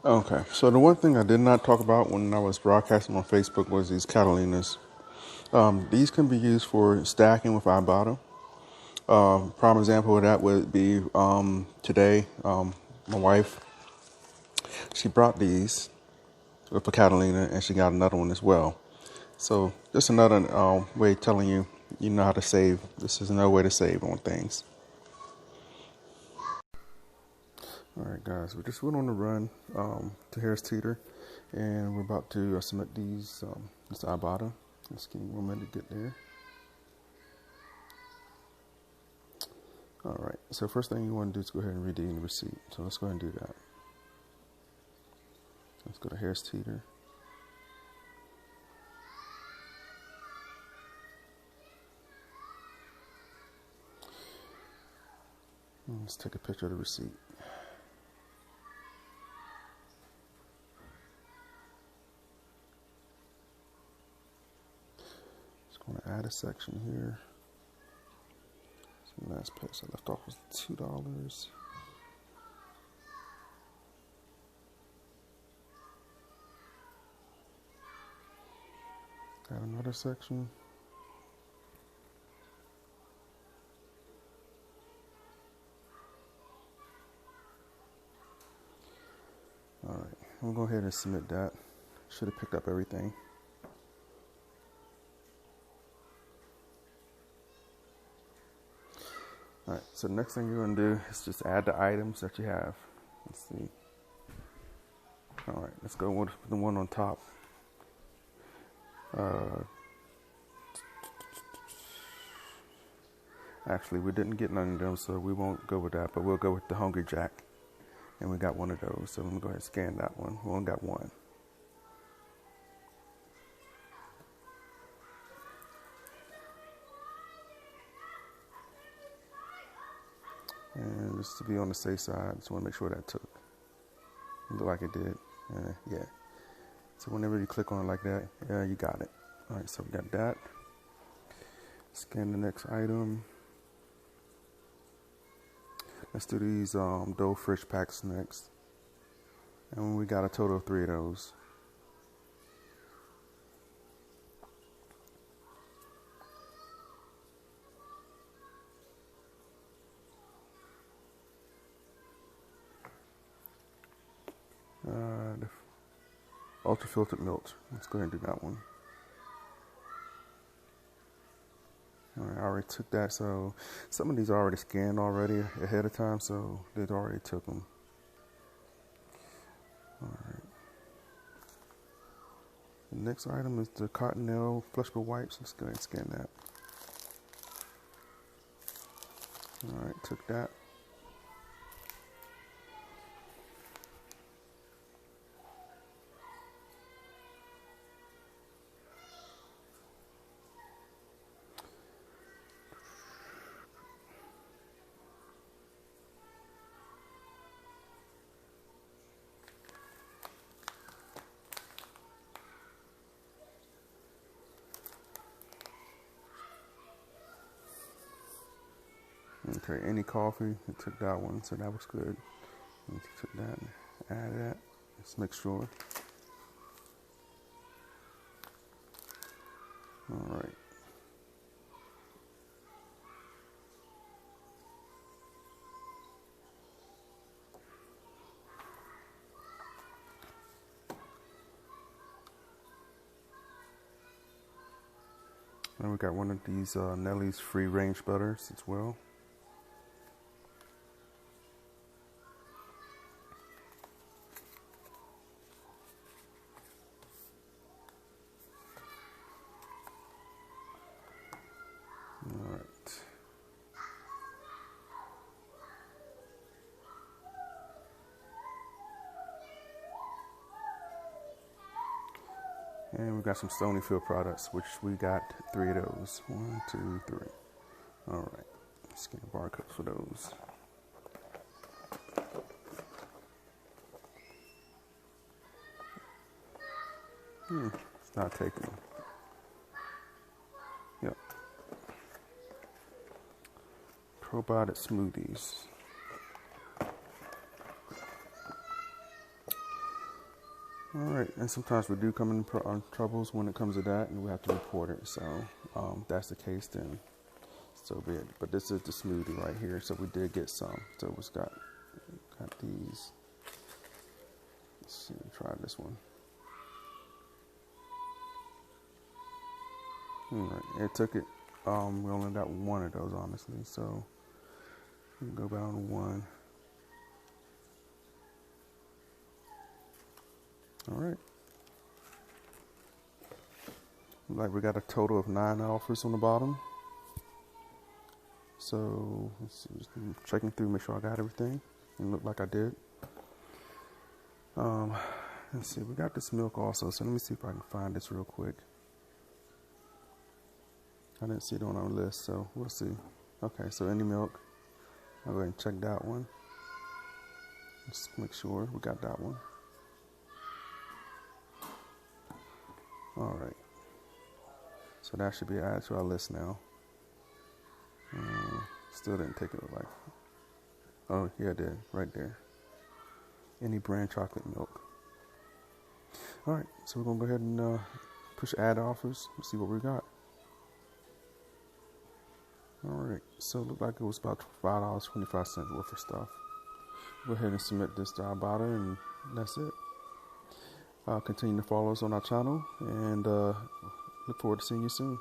Okay, so the one thing I did not talk about when I was broadcasting on Facebook was these Catalinas. These can be used for stacking with Ibotta. Prime example of that would be today. My wife, she brought these with a Catalina, and she got another one as well. So just another way of telling you, you know how to save. This is another way to save on things. All right, guys, we just went on the run to Harris Teeter, and we're about to submit this Ibotta. Just give me 1 minute to get there. All right, so first thing you want to do is go ahead and redeem the receipt. So let's go ahead and do that. Let's go to Harris Teeter. Let's take a picture of the receipt. Just going to add a section here. So the last place I left off was $2. Add another section. All right, I'm gonna go ahead and submit that. Should have picked up everything. All right, so the next thing you're gonna do is just add the items that you have. Let's see. All right, let's go with the one on top. Actually, we didn't get none of them, so we won't go with that, but we'll go with the Hungry Jack. And we got one of those, so I'm gonna go ahead and scan that one. We only got one. And just to be on the safe side, just want to make sure that took. It looked like it did. Yeah. So whenever you click on it like that, you got it. All right, so we got that. Scan the next item. Let's do these dough fish packs next. And we got a total of 3 of those. The ultra filtered milk. Let's go ahead and do that one. All right, I already took that, so some of these are already scanned already ahead of time, so they already took them. All right. The next item is the Cottonelle flushable wipes. Let's go ahead and scan that. All right, took that. Okay, any coffee, it took that one, so that was good. Took that, add that, let's make sure. All right. And we got one of these Nellie's free range butters as well. All right. And we got some Stonyfield products, which we got 3 of those. 1, 2, 3. All right. Scan barcodes for those. It's not taking. Yep. Probiotic smoothies. All right, and sometimes we do come in troubles when it comes to that, and we have to report it. So if that's the case, then so be it. But this is the smoothie right here, so we did get some. So it's got these. Let's see, try this one. All right, it took it. We only got one of those, honestly. So we can go down to one. All right. Like we got a total of 9 offers on the bottom. So let's see, just checking through, make sure I got everything. And look like I did. Let's see, we got this milk also. So let me see if I can find this real quick. I didn't see it on our list, so we'll see. Okay, so any milk. I'll go ahead and check that one. Just make sure we got that one. All right. So that should be added to our list now. Still didn't take it like. Oh, yeah, it did. Right there. Any brand chocolate milk. All right, so we're going to go ahead and push add offers. Let's see what we got. All right, so it looked like it was about $5.25 worth of stuff. Go ahead and submit this to Ibotta, and that's it. Continue to follow us on our channel, and look forward to seeing you soon.